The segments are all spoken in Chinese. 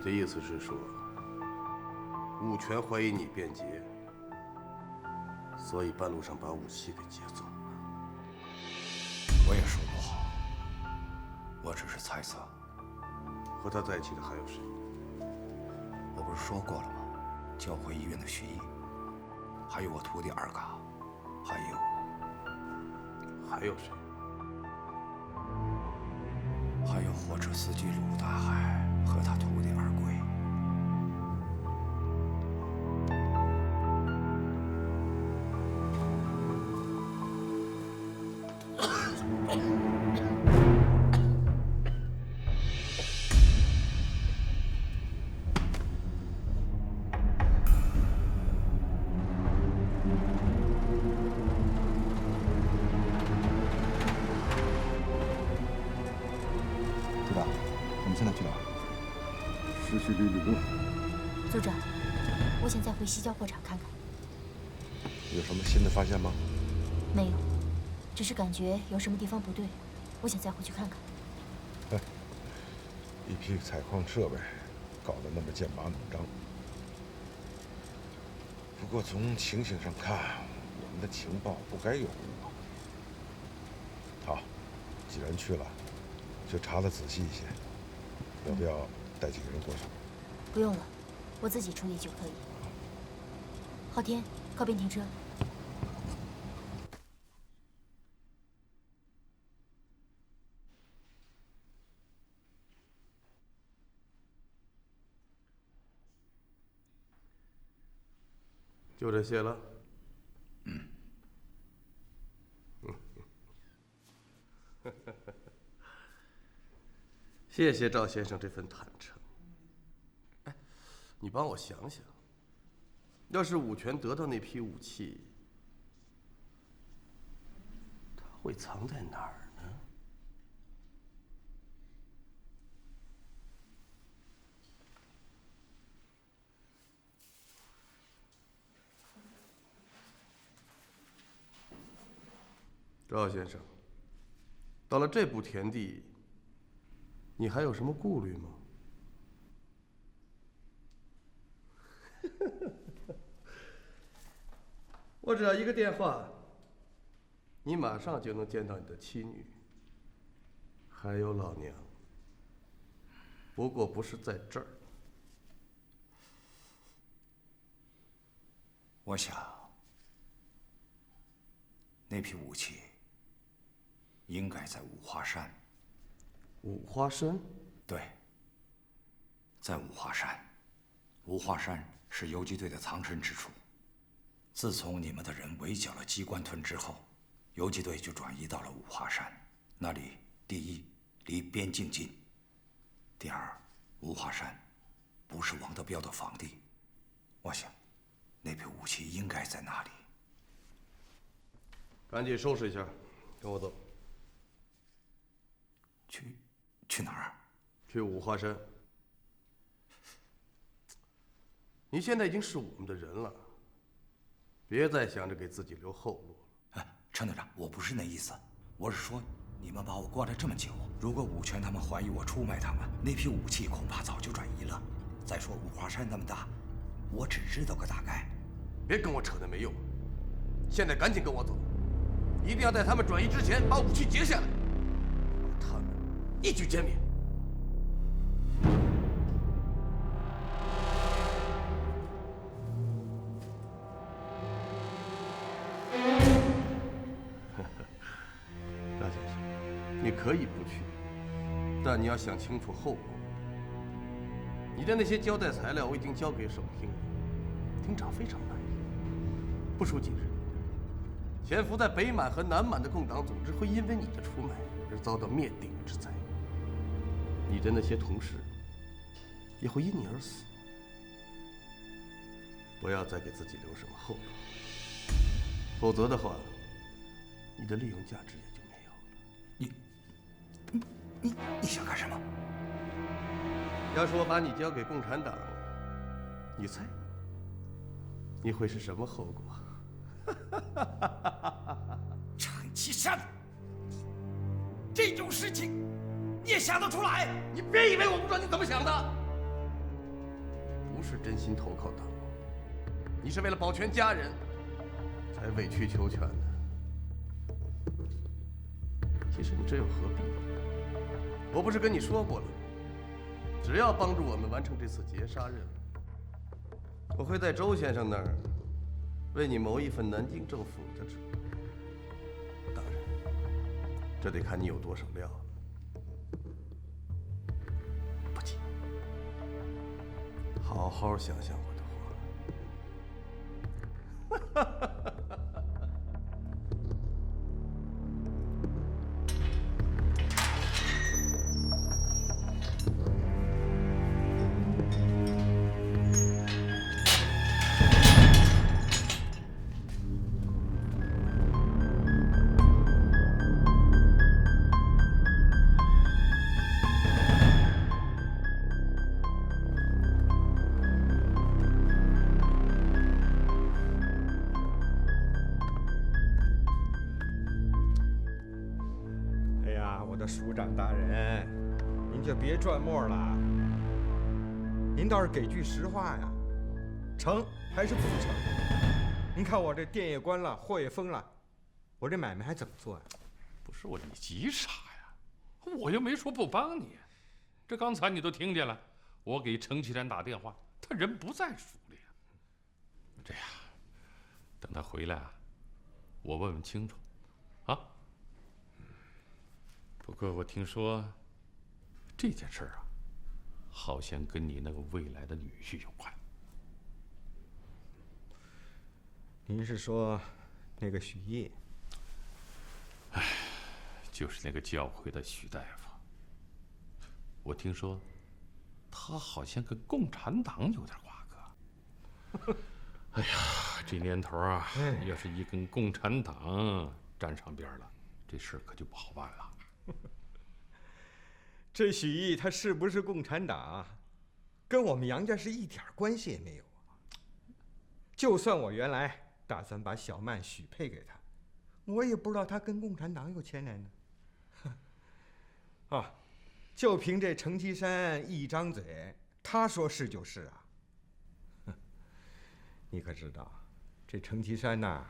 的意思是说，武权怀疑你变节，所以半路上把武器给劫走了。我也说不好，我只是猜测。和他在一起的还有谁？我不是说过了吗？教会医院的徐毅，还有我徒弟二嘎，还有谁？还有货车司机鲁大海和他徒弟二贵。组长，我们现在去哪儿？市区里旅路。组长，我想再回西郊货场看看。有什么新的发现吗？没有，只是感觉有什么地方不对，我想再回去看看。一批采矿设备搞得那么剑拔弩张。不过从情形上看，我们的情报不该有误。好，既然去了，就查得仔细一些。要不要带几个人过去？不用了，我自己处理就可以。昊天，靠边停车。就这些了。谢谢赵先生这份坦诚。哎，你帮我想想，要是武权得到那批武器，他会藏在哪儿呢？赵先生，到了这步田地，你还有什么顾虑吗？我只要一个电话，你马上就能见到你的妻女，还有老娘。不过不是在这儿。我想，那批武器应该在五华山。五华山？对，在五华山。五华山是游击队的藏身之处。自从你们的人围剿了机关屯之后，游击队就转移到了五华山。那里，第一，离边境近；第二，五华山不是王德彪的防地。我想，那批武器应该在那里。赶紧收拾一下，跟我走。去哪儿？去五华山。你现在已经是我们的人了，别再想着给自己留后路了。哎，陈队长，我不是那意思，我是说，你们把我关了这么久，如果武权他们怀疑我出卖他们，那批武器恐怕早就转移了。再说五华山那么大，我只知道个大概。别跟我扯那没用，现在赶紧跟我走，一定要在他们转移之前把武器截下来，把他们一举歼灭。赵先生，你可以不去，但你要想清楚后果。你的那些交代材料我已经交给省厅了，厅长非常满意。不出几日，潜伏在北满和南满的共党组织会因为你的出卖而遭到灭顶之灾。你的那些同事也会因你而死。不要再给自己留什么后路，否则的话，你的利用价值也就没有了。你想干什么？要是我把你交给共产党，你猜你会是什么后果？陈其山，这种事情你也想得出来？你别以为我不知道你怎么想的。不是真心投靠党国，你是为了保全家人，才委曲求全的。其实你这又何必？我不是跟你说过了，只要帮助我们完成这次劫杀任务，我会在周先生那儿为你谋一份南京政府的职务。当然，这得看你有多少料了。不急，好好想想我的话。署长大人，您就别转磨了。您倒是给句实话呀，成还是不成？您看我这店也关了，货也封了，我这买卖还怎么做呀？不是你急啥呀？我又没说不帮你。这刚才你都听见了，我给程其山打电话，他人不在署里。这样，等他回来啊，我问问清楚，啊。不过我听说这件事啊，好像跟你那个未来的女婿有关。您是说那个许烨？哎，就是那个教会的许大夫。我听说他好像跟共产党有点瓜葛。哎呀，这年头啊，要是一跟共产党沾上边了，这事可就不好办了。这许毅他是不是共产党，跟我们杨家是一点关系也没有啊。就算我原来打算把小曼许配给他，我也不知道他跟共产党有牵连呢。啊，就凭这程其山一张嘴，他说是就是啊。你可知道，这程其山呐，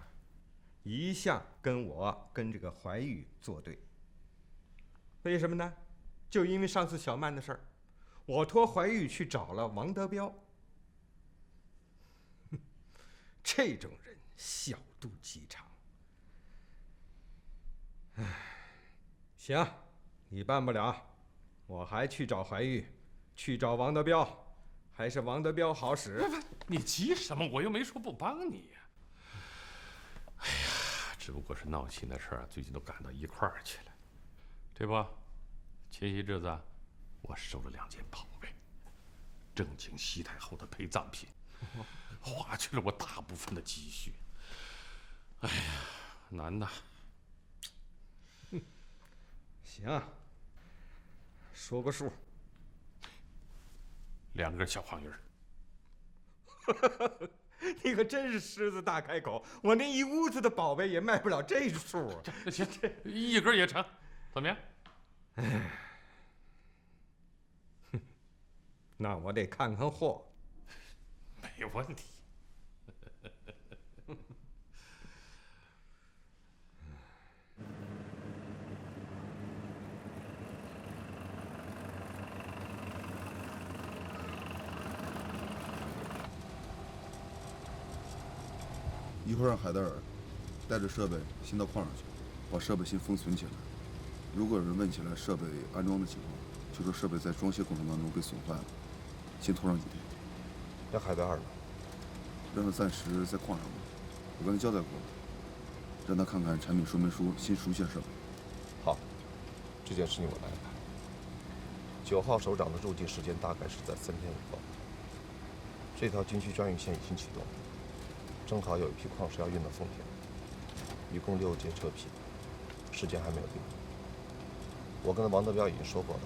一向跟我跟这个怀玉作对。为什么呢？就因为上次小曼的事儿，我托怀玉去找了王德彪。这种人小肚鸡肠。唉，行，你办不了，我还去找怀玉，去找王德彪，还是王德彪好使。你急什么？我又没说不帮你呀。哎呀，只不过是闹心的事儿，最近都赶到一块儿去了，对吧？前些日子啊，我收了2件宝贝，正经西太后的陪葬品，花去了我大部分的积蓄。哎呀，难呐。行，说个数。2个小黄鱼儿。你可真是狮子大开口，我那一屋子的宝贝也卖不了这数啊！行，1根也成，怎么样？哎，那我得看看货。没问题。一会儿让海德尔带着设备先到矿上去，把设备先封存起来。如果有人问起来设备安装的情况，就说设备在装卸过程当中被损坏了，先拖上几天。那海德尔呢？让他暂时在矿上吧，我跟他交代过了，让他看看产品说明书，先熟悉设备。好，这件事情我来安排。9号首长的入境时间大概是在3天以后。这条军区专运线已经启动，正好有一批矿石要运到丰田，一共6节车皮，时间还没有定。我跟王德彪已经说过了，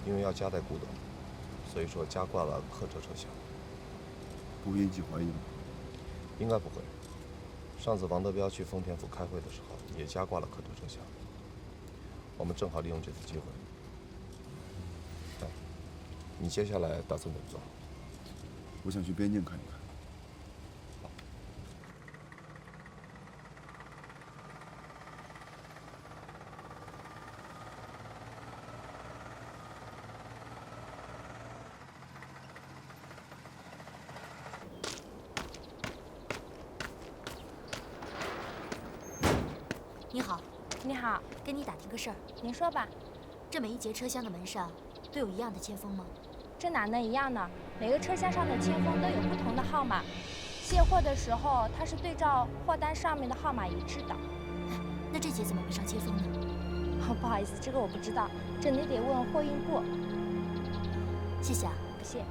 因为要夹带古董，所以说加挂了客车车厢。不会引起怀疑吗？应该不会。上次王德彪去丰田府开会的时候，也加挂了客车车厢。我们正好利用这次机会。哎，你接下来打算怎么做？我想去边境看一看。你好，你好，跟你打听个事儿。您说吧。这每一节车厢的门上都有一样的签封吗？这哪能一样呢？每个车厢上的签封都有不同的号码。卸货的时候，它是对照货单上面的号码一致的。那这节怎么没上签封呢？不好意思，这个我不知道，这你得问货运部。谢谢啊。不谢。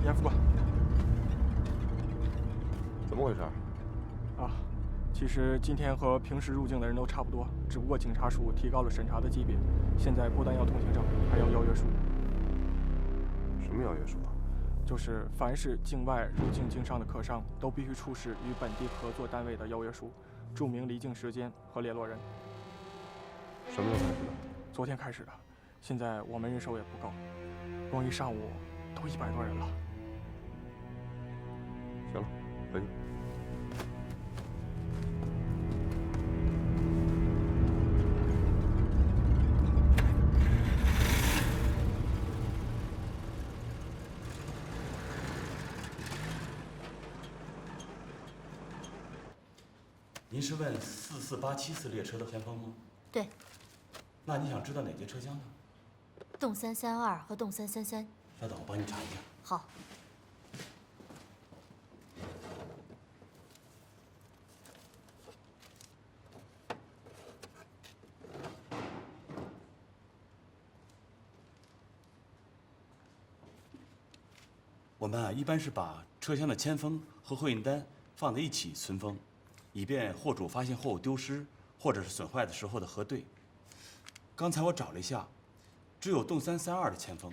严副官，怎么回事？啊，其实今天和平时入境的人都差不多，只不过警察署提高了审查的级别，现在不但要通行证，还要邀约书。什么邀约书啊？就是凡是境外入境经商的客商，都必须出示与本地合作单位的邀约书，注明离境时间和联络人。什么时候开始的？昨天开始的，现在我们人手也不够，光一上午都100多人了。行了，回去。您是问44874列车的前锋吗？对。那你想知道哪节车厢呢？洞332和洞333。稍等，我帮你查一下。好。我们一般是把车厢的签封和货运单放在一起存封，以便货主发现货物丢失或者是损坏的时候的核对。刚才我找了一下，只有洞332的签封，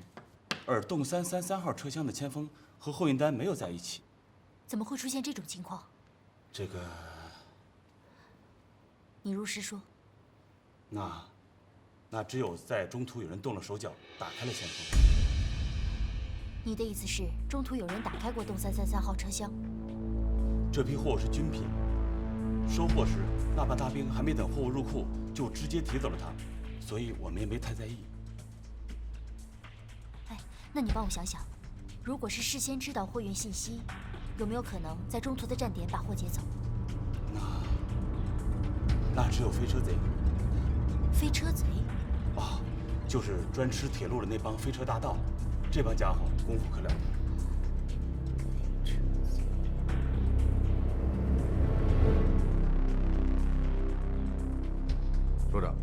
而洞333号车厢的签封和货运单没有在一起。怎么会出现这种情况？这个，你如实说。那只有在中途有人动了手脚，打开了签封。你的意思是，中途有人打开过洞333号车厢？这批货物是军品，收货时那班大兵还没等货物入库，就直接提走了它，所以我们也没太在意。哎，那你帮我想想，如果是事先知道货运信息，有没有可能在中途的站点把货劫走？那只有飞车贼。飞车贼？啊，就是专吃铁路的那帮飞车大盗。这帮家伙功夫可了得。首长，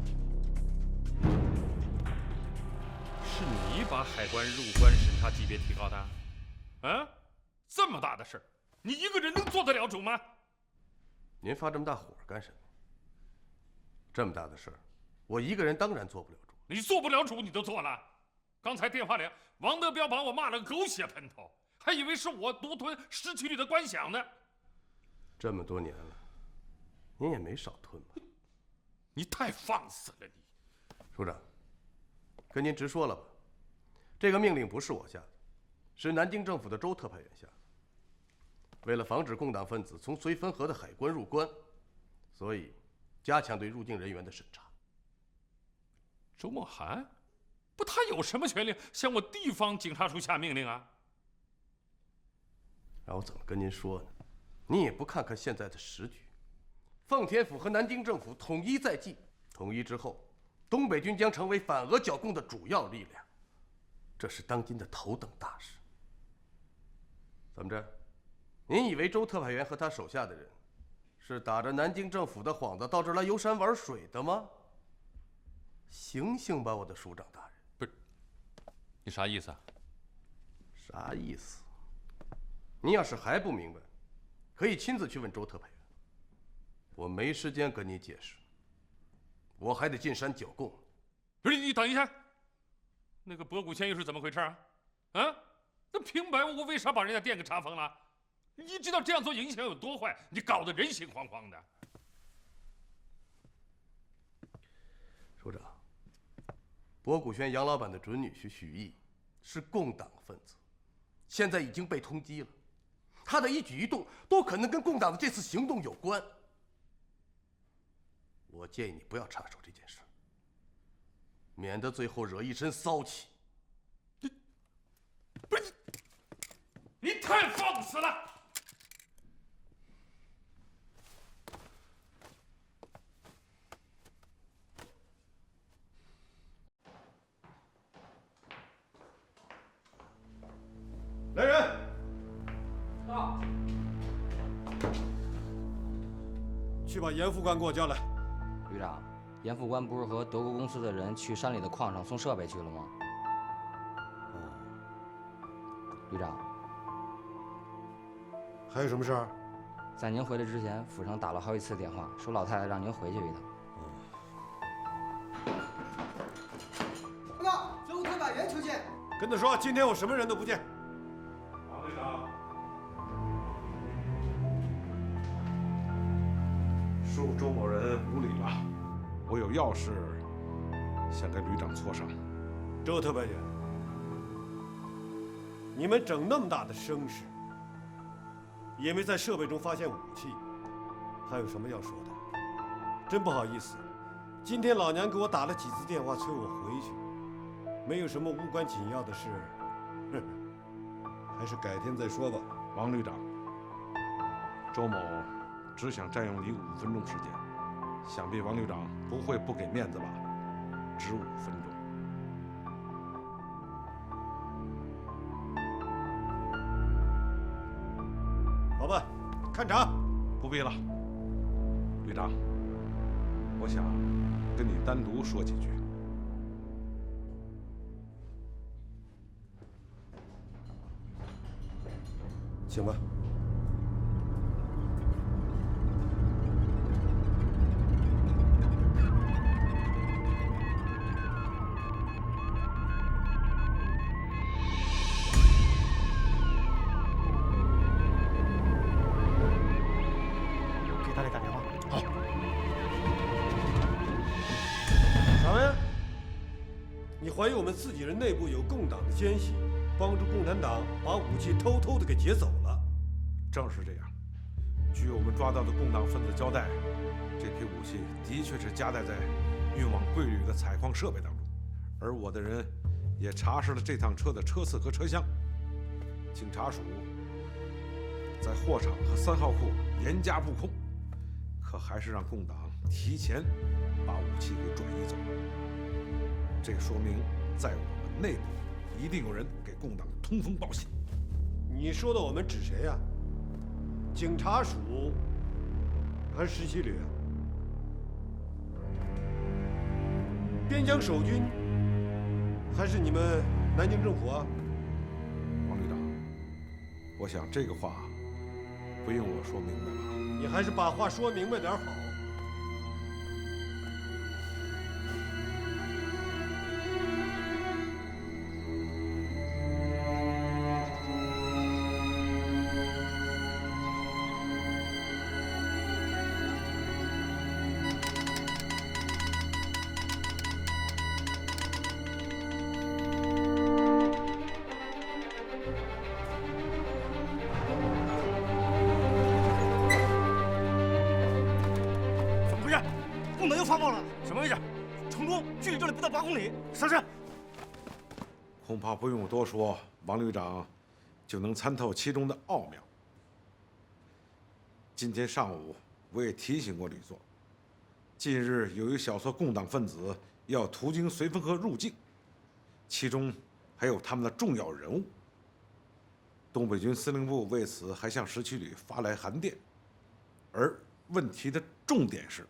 是你把海关入关审查级别提高的？啊，这么大的事儿，你一个人能做得了主吗？您发这么大火干什么？这么大的事儿，我一个人当然做不了主。你做不了主，你都做了。刚才电话里，王德彪把我骂了个狗血喷头，还以为是我独吞市区里的官饷呢。这么多年了，您也没少吞吧？你太放肆了，你！首长，跟您直说了吧，这个命令不是我下的，是南京政府的州特派员下的。为了防止共党分子从绥芬河的海关入关，所以加强对入境人员的审查。周墨涵？不，他有什么权利向我地方警察署下命令啊？让我怎么跟您说呢？您也不看看现在的时局，奉天府和南京政府统一在即，统一之后，东北军将成为反俄剿共的主要力量，这是当今的头等大事。怎么着？您以为周特派员和他手下的人是打着南京政府的幌子到这儿来游山玩水的吗？醒醒吧，我的署长大人！不是，你啥意思啊？啥意思？您要是还不明白，可以亲自去问周特派员。我没时间跟你解释，我还得进山剿共。不是你等一下，那个博古县又是怎么回事啊？啊，那平白无故为啥把人家店给查封了？你知道这样做影响有多坏？你搞得人心惶惶的。首长，博古轩杨老板的准女婿许毅是共党分子，现在已经被通缉了，他的一举一动都可能跟共党的这次行动有关。我建议你不要插手这件事，免得最后惹一身骚气。不是你太放肆了！来人！到。去把严副官给我叫来。旅长，严副官不是和德国公司的人去山里的矿上送设备去了吗？旅长，还有什么事儿？在您回来之前，府上打了好几次电话，说老太太让您回去一趟。报告，周特派员求见。跟他说，今天我什么人都不见。王队长，恕周某人无礼了，我有要事想跟旅长磋商。周特派员，你们整那么大的声势，也没在设备中发现武器，还有什么要说的？真不好意思，今天老娘给我打了几次电话催我回去，没有什么无关紧要的事，还是改天再说吧。王旅长，周某只想占用你5分钟时间，想必王旅长不会不给面子吧？只5分钟。好吧，看场。不必了，旅长，我想跟你单独说几句。请吧。给大力打电话。好。啥玩意？你怀疑我们自己人内部有共党的奸细，帮助共产党把武器偷偷的给劫走了？正是这样。据我们抓到的共党分子交代，这批武器的确是夹带在运往桂旅的采矿设备当中，而我的人也查实了这趟车的车次和车厢。警察署在货场和3号库严加布控，可还是让共党提前把武器给转移走了。这说明在我们内部一定有人给共党通风报信。你说的我们指谁呀？警察署还是17旅啊？边疆守军还是你们南京政府啊？王旅长，我想这个话不用我说明白吧？你还是把话说明白点好。共党又发报了，什么位置？城中，距离这里不到8公里。上山。恐怕不用我多说，王旅长就能参透其中的奥妙。今天上午我也提醒过吕作，近日有一小撮共党分子要途经绥芬河入境，其中还有他们的重要人物。东北军司令部为此还向17旅发来函电，而问题的重点是，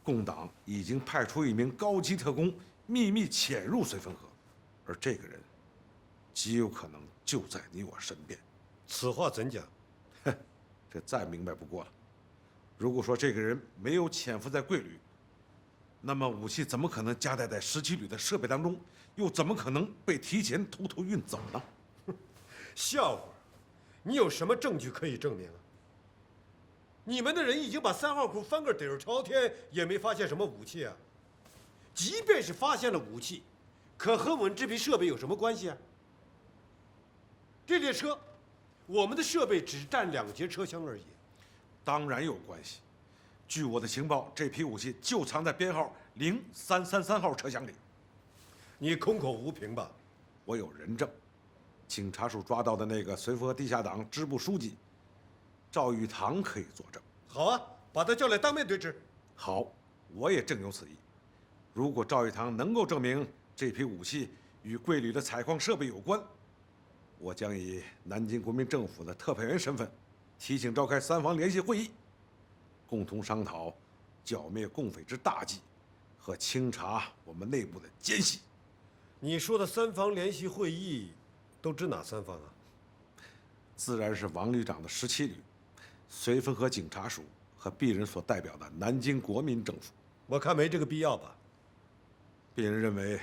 共党已经派出一名高级特工秘密潜入绥芬河，而这个人极有可能就在你我身边。此话怎讲？这再明白不过了。如果说这个人没有潜伏在贵旅，那么武器怎么可能夹带在17旅的设备当中？又怎么可能被提前偷偷运走呢？笑话！你有什么证据可以证明啊？你们的人已经把3号库翻个底儿朝天，也没发现什么武器啊。即便是发现了武器，可和我们这批设备有什么关系啊？这列车，我们的设备只占2节车厢而已。当然有关系。据我的情报，这批武器就藏在编号0333号车厢里。你空口无凭吧？我有人证，警察署抓到的那个绥福河地下党支部书记赵玉堂可以作证。好啊，把他叫来当面对质。好，我也正有此意。如果赵玉堂能够证明这批武器与贵旅的采矿设备有关，我将以南京国民政府的特派员身份，提请召开3方联席会议，共同商讨剿灭共匪之大计和清查我们内部的奸细。你说的3方联席会议，都指哪3方啊？自然是王旅长的17旅、绥芬河警察署和鄙人所代表的南京国民政府。我看没这个必要吧。鄙人认为，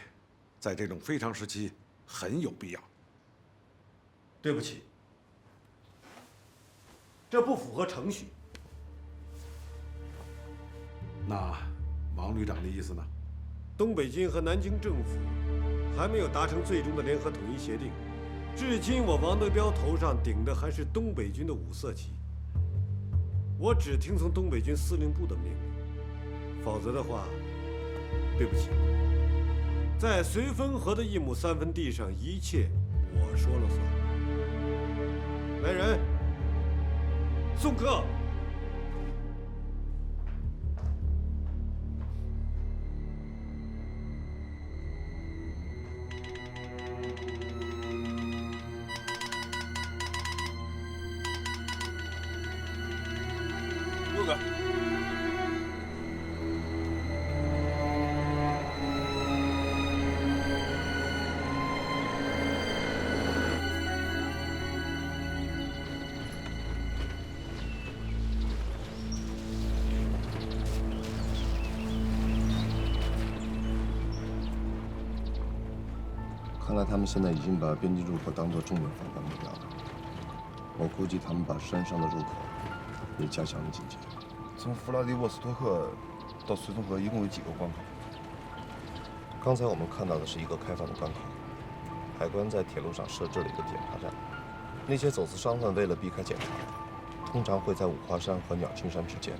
在这种非常时期，很有必要。对不起，这不符合程序。那王旅长的意思呢？东北军和南京政府还没有达成最终的联合统一协定，至今我王德彪头上顶的还是东北军的5色旗。我只听从东北军司令部的命令，否则的话，对不起，在绥芬河的1亩3分地上，一切我说了算。来人，送客。6个。看来他们现在已经把边境入口当作重点防范目标了。我估计他们把山上的入口也加强了警戒。从弗拉迪沃斯托克到绥芬河一共有几个关口？刚才我们看到的是一个开放的关口，海关在铁路上设置了一个检查站。那些走私商贩为了避开检查，通常会在五华山和鸟青山之间，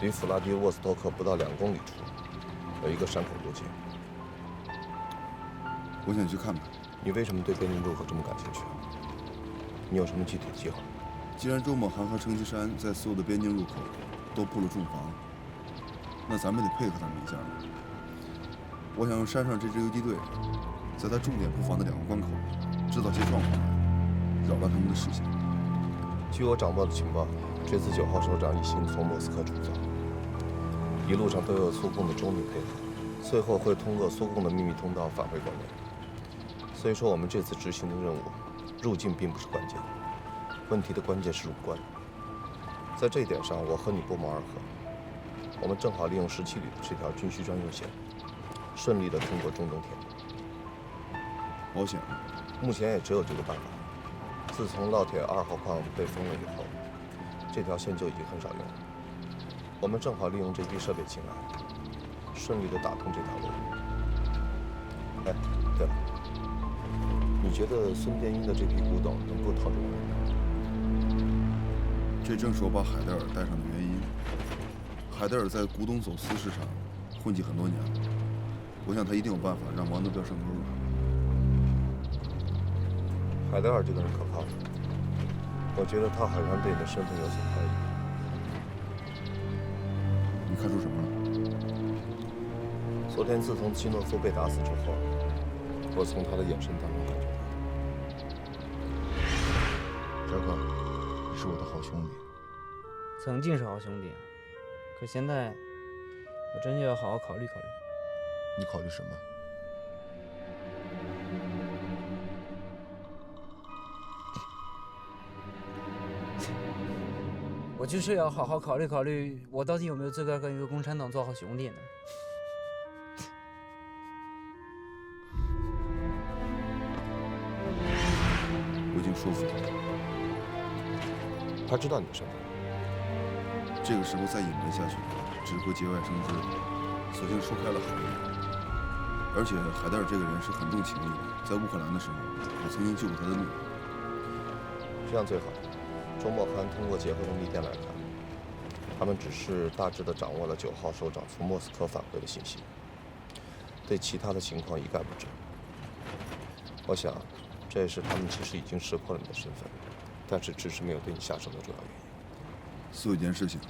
离弗拉迪沃斯托克不到2公里处，有一个山口路径。我想去看看。你为什么对边境入口这么感兴趣？你有什么具体的计划？既然周某涵和成吉山在所有的边境入口都布了重防，那咱们得配合他们一下。我想用山上这支游击队，在他重点布防的2个关口制造些状况，扰乱他们的视线。据我掌握的情报，这次9号首长一心从莫斯科出发，一路上都有苏共的周密配合，最后会通过苏共的秘密通道返回国内。所以说，我们这次执行的任务，入境并不是关键，问题的关键是入关。在这一点上，我和你不谋而合。我们正好利用17旅的这条军需专用线，顺利地通过中东铁路。保险，目前也只有这个办法。自从烙铁2号矿被封了以后，这条线就已经很少用了。我们正好利用这批设备进来，顺利地打通这条路。哎，对了。你觉得孙殿英的这批古董能够套住我？这正是我把海德尔带上的原因。海德尔在古董走私市场混迹很多年了，我想他一定有办法让王德彪上钩的。海德尔这个人可靠，我觉得他好像对你的身份有所怀疑。你看出什么了？昨天自从基诺夫被打死之后，我从他的眼神当中感觉到。扎克，你是我的好兄弟。曾经是好兄弟，可现在我真就要好好考虑考虑。你考虑什么？我就是要好好考虑考虑，我到底有没有资格跟一个共产党做好兄弟呢？我已经说服了他知道你的身份。这个时候再隐瞒下去，只会节外生枝，索性说开了海瑞。而且海戴尔这个人是很重情义的，在乌克兰的时候，我曾经救过他的命。这样最好。周末涵通过结合的密电来看，他们只是大致地掌握了9号首长从莫斯科返回的信息，对其他的情况一概不知。我想，这也是他们其实已经识破了你的身份，但是迟迟没有对你下手的主要原因。所有一件事情，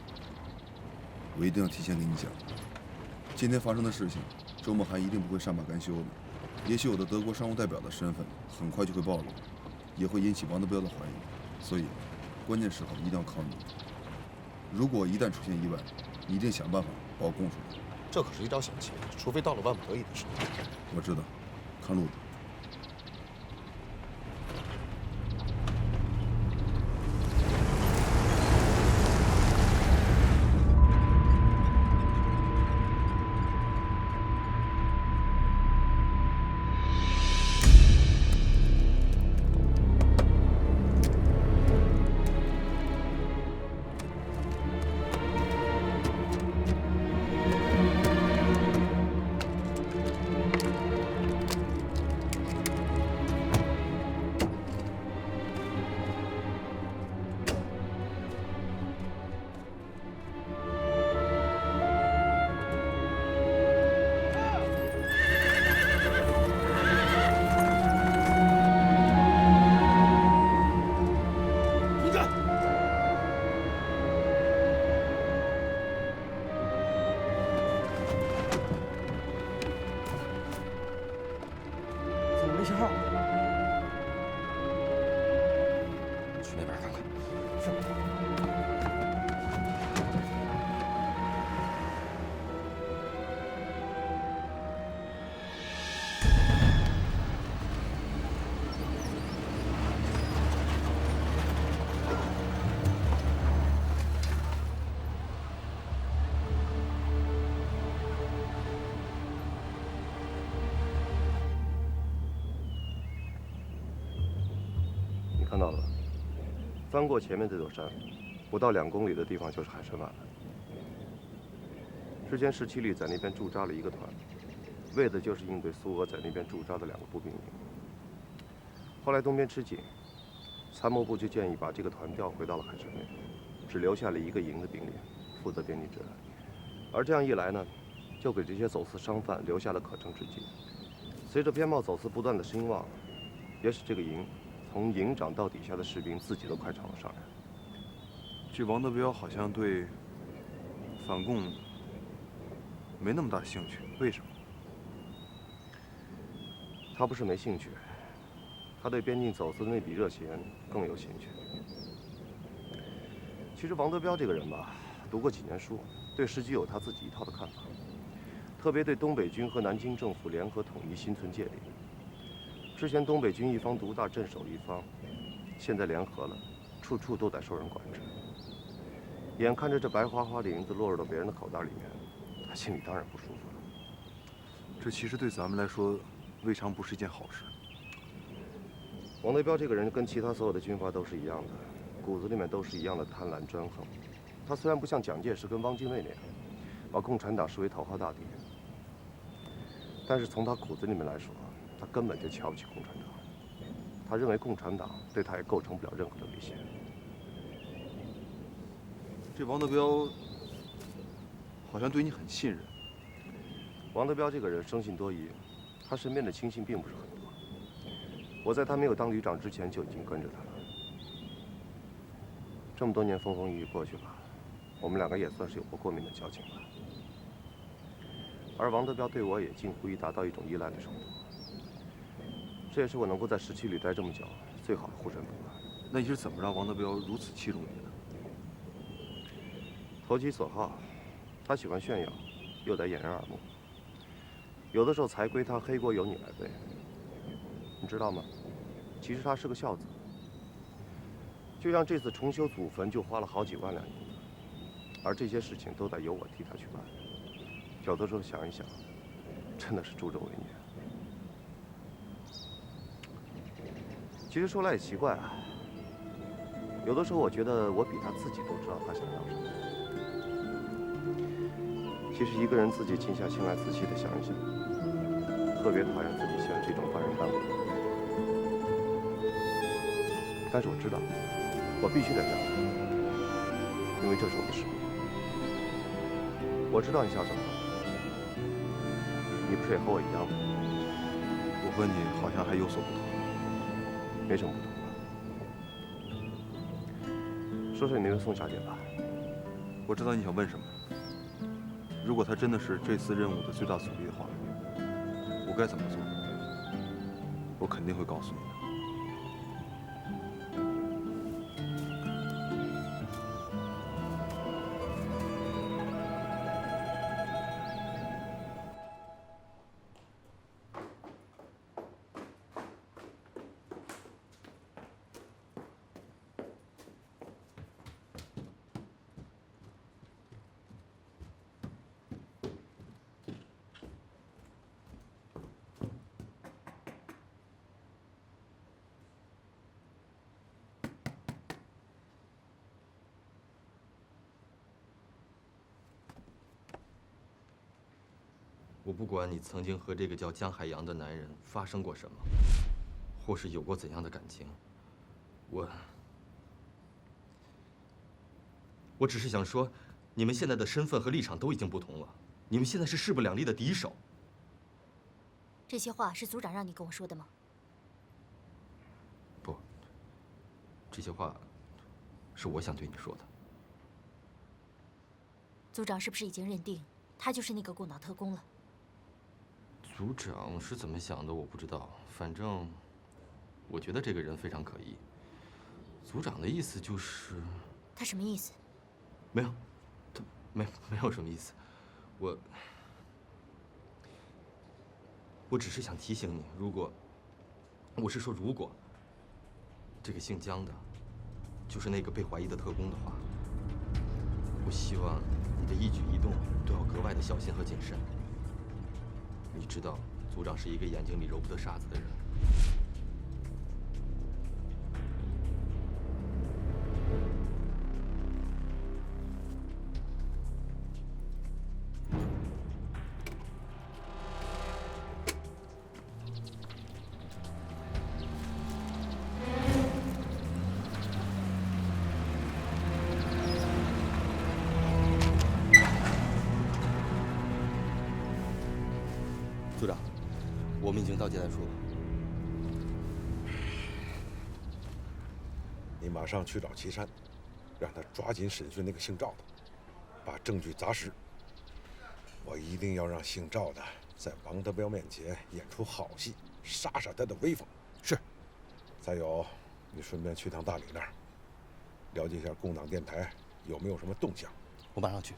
我一定要提前给你讲。今天发生的事情，周末涵一定不会善罢甘休的。也许我的德国商务代表的身份很快就会暴露，也会引起王德彪的怀疑。所以，关键时候一定要靠你。如果一旦出现意外，你一定想办法把我供出来。这可是一招险棋，除非到了万不得已的时候。我知道，看路子。信号。去那边看看。是。看到了，翻过前面这座山，不到2公里的地方就是海参崴了。之前17旅在那边驻扎了一个团，为的就是应对苏俄在那边驻扎的2个步兵营。后来东边吃紧，参谋部就建议把这个团调回到了海参崴，只留下了1个营的兵连，负责边境治安。而这样一来呢，就给这些走私商贩留下了可乘之机。随着边贸走私不断的兴旺，也使这个营从营长到底下的士兵自己都快吵了上来。这王德彪好像对反共没那么大兴趣，为什么？他不是没兴趣，他对边境走私的那笔热钱更有兴趣。其实王德彪这个人吧，读过几年书，对时局有他自己一套的看法，特别对东北军和南京政府联合统一心存戒备。之前东北军一方独大，镇守一方，现在联合了，处处都得受人管制。眼看着这白花花的银子落入到别人的口袋里面，他心里当然不舒服了。这其实对咱们来说，未尝不是一件好事。王德彪这个人跟其他所有的军阀都是一样的，骨子里面都是一样的贪婪专横。他虽然不像蒋介石跟汪精卫那样，把共产党视为头号大敌，但是从他骨子里面来说，他根本就瞧不起共产党。他认为共产党对他也构成不了任何的威胁。这王德彪好像对你很信任。王德彪这个人生性多疑，他身边的亲信并不是很多。我在他没有当旅长之前就已经跟着他了。这么多年风风雨雨过去了，我们2个也算是有过命的交情了。而王德彪对我也近乎于达到一种依赖的程度。这也是我能够在17旅待这么久最好的护身符了。那你是怎么让王德彪如此器重你的？投其所好，他喜欢炫耀，又得掩人耳目。有的时候才归他，黑锅由你来背。你知道吗？其实他是个孝子。就像这次重修祖坟就花了好几万两银子，而这些事情都得由我替他去办。有的时候想一想，真的是助纣为虐。其实说来也奇怪啊，有的时候我觉得我比他自己都知道他想要什么。其实一个人自己静下心来仔细的想一想，特别讨厌自己像这种犯人般为难。但是我知道，我必须得这样做，因为这是我的使命。我知道你想什么，你不是也和我一样吗？我和你好像还有所不同。没什么不同吧？说说你那位宋小姐吧。我知道你想问什么。如果她真的是这次任务的最大阻力的话，我该怎么做？我肯定会告诉你的。我不管你曾经和这个叫江海洋的男人发生过什么，或是有过怎样的感情，我只是想说，你们现在的身份和立场都已经不同了，你们现在是势不两立的敌手。这些话是组长让你跟我说的吗？不，这些话是我想对你说的。组长是不是已经认定他就是那个共党特工了？组长是怎么想的我不知道，反正我觉得这个人非常可疑。组长的意思就是……他什么意思？没有，他没有什么意思。我只是想提醒你，如果这个姓江的，就是那个被怀疑的特工的话，我希望你的一举一动都要格外的小心和谨慎。你知道，组长是一个眼睛里揉不得沙子的人。组长，我们已经到接待处了。你马上去找岐山，让他抓紧审讯那个姓赵的，把证据砸实。我一定要让姓赵的在王德彪面前演出好戏，杀杀他的威风。是。再有，你顺便去趟大理那儿，了解一下共党电台有没有什么动向。我马上去。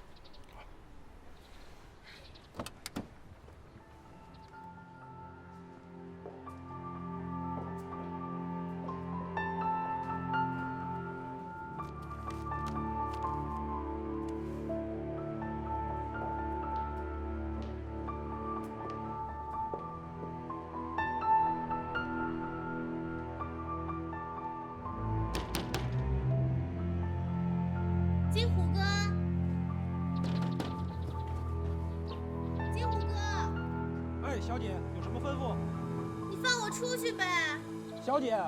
金虎哥，金虎哥，哎，小姐，有什么吩咐？你放我出去呗！小姐，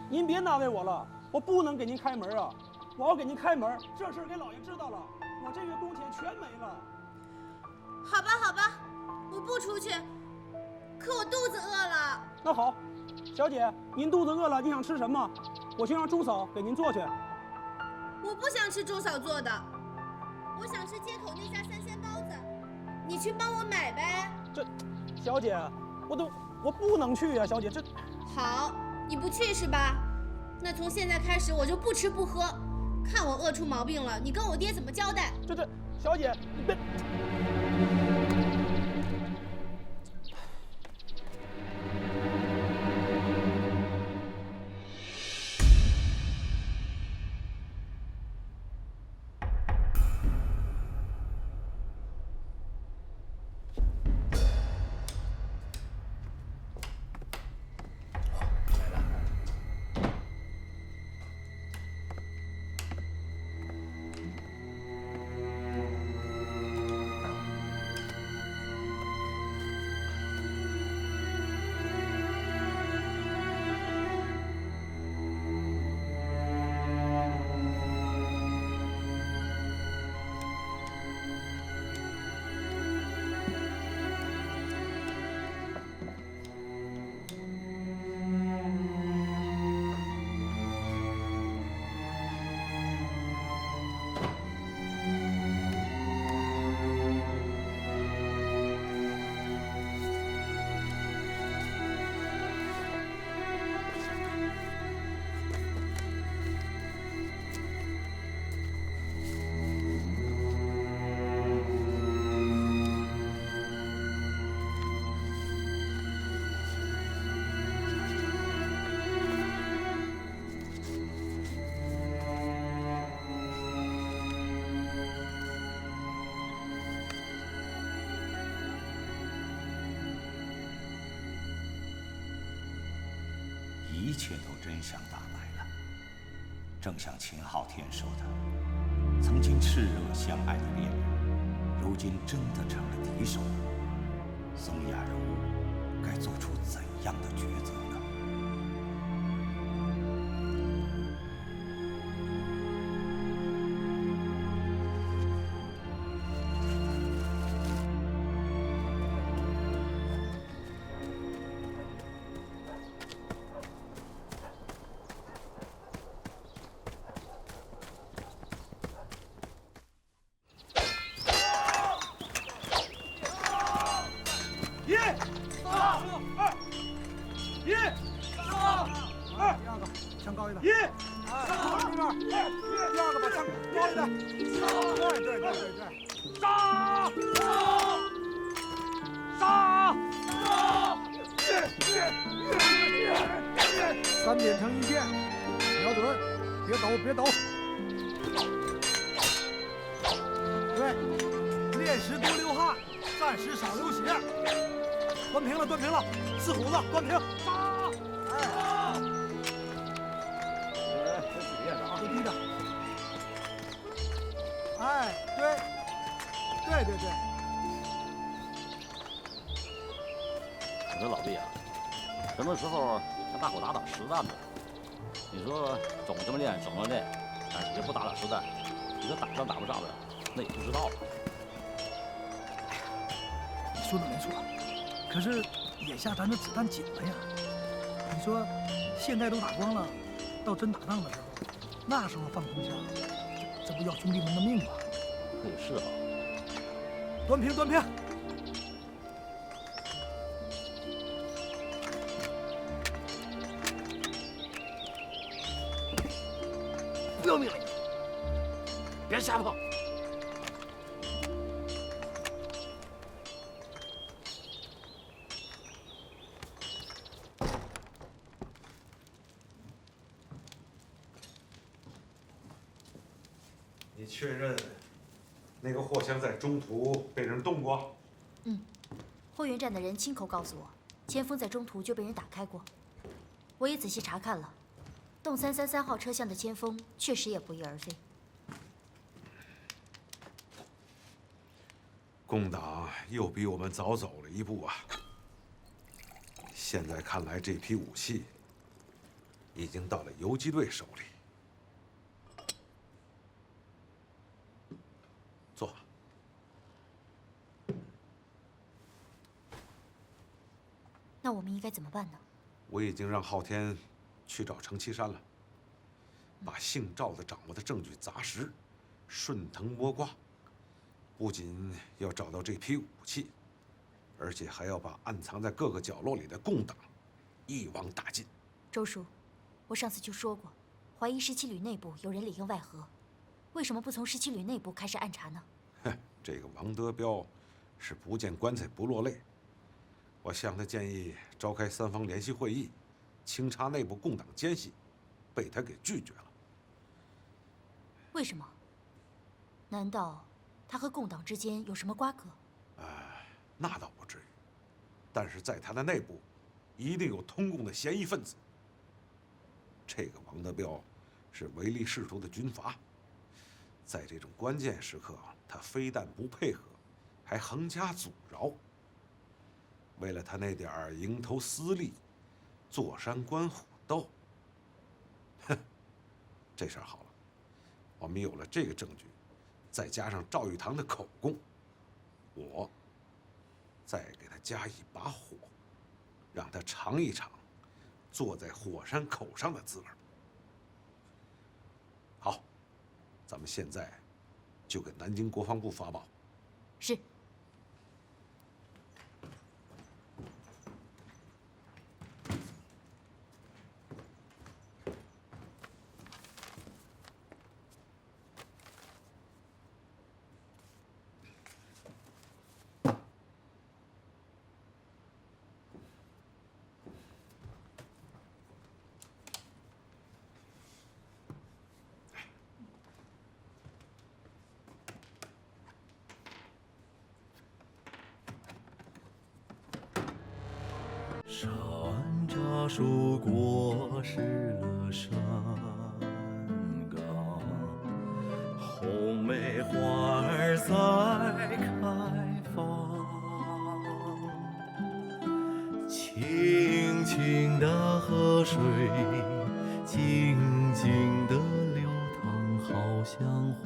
您别难为我了，我不能给您开门啊！我要给您开门，这事儿给老爷知道了，我这月工钱全没了。好吧，好吧，我不出去，可我肚子饿了。那好，小姐，您肚子饿了，你想吃什么？我去让朱嫂给您做去。我不想吃朱嫂做的，我想吃街口那家3鲜包子，你去帮我买呗。这，小姐，我不能去呀，小姐，这。好，你不去是吧？那从现在开始我就不吃不喝，看我饿出毛病了，你跟我爹怎么交代？这，小姐，你别。切都真相大白了。正像秦昊天说的，曾经炽热相爱的恋人，如今真的成了敌手。宋雅柔该做出怎样的抉择呢？3点成一线，瞄准，别抖，别抖。对，练时多流汗，战时少流血。端平了，端平了，四虎子，端平。杀！低低的。哎，对。可是老弟啊，什么时候让大伙打实战呢？你说总这么练，但是不打实战，你说打上打不上的，那也不知道了。你说的没错，可是眼下咱这子弹紧了呀。你说现在都打光了，到真打仗的时候，那时候放空枪，这不要兄弟们的命吗？也是啊。端平。不要命令，别瞎碰。你确认那个货箱在中途被人动过？货运站的人亲口告诉我，前锋在中途就被人打开过。我也仔细查看了，动333号车厢的前锋确实也不翼而飞。共党又比我们早走了一步啊！现在看来，这批武器已经到了游击队手里。坐。那我们应该怎么办呢？我已经让昊天去找程其山了，把姓赵的掌握的证据砸实，顺藤摸瓜，不仅要找到这批武器，而且还要把暗藏在各个角落里的共党一网打尽。周叔，我上次就说过，怀疑17旅内部有人里应外合，为什么不从17旅内部开始暗查呢？这个王德彪是不见棺材不落泪。我向他建议召开3方联席会议，清查内部共党奸细，被他给拒绝了。为什么？难道他和共党之间有什么瓜葛？那倒不至于，但是在他的内部，一定有通共的嫌疑分子。这个王德彪是唯利是图的军阀，在这种关键时刻，他非但不配合，还横加阻挠。为了他那点儿蝇头私利，坐山观虎斗。这事儿好了，我们有了这个证据，再加上赵玉堂的口供，我再给他加一把火，让他尝一尝坐在火山口上的滋味。好，咱们现在就给南京国防部发报。是。少安家树果实了山岗，红梅花儿在开放，清清的河水静静的流淌，好像回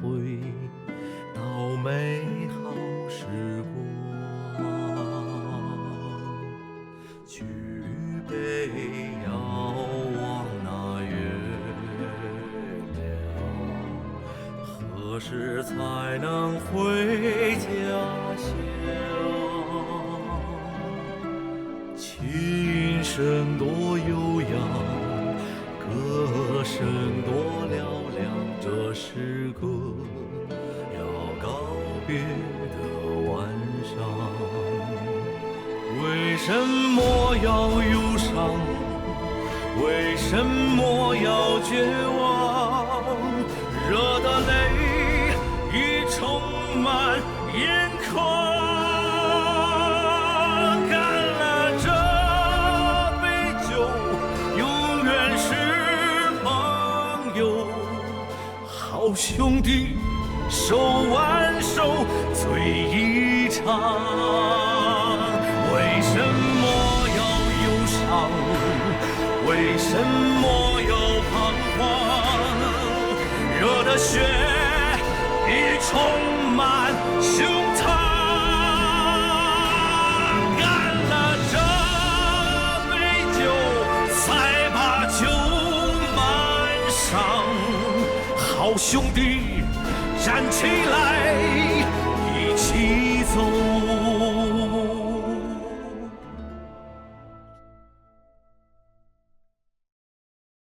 到美好时光。举杯遥望那月亮，何时才能回家乡？琴声多悠扬，歌声多嘹亮，这是个要告别的晚上。为什么要忧伤？为什么要绝望？热的泪已充满眼眶。干了这杯酒，永远是朋友。好兄弟，手挽手醉一场。为什么要忧伤？为什么要彷徨？热的血已充满胸膛。干了这杯酒，才把酒满上。好兄弟，站起来，一起走。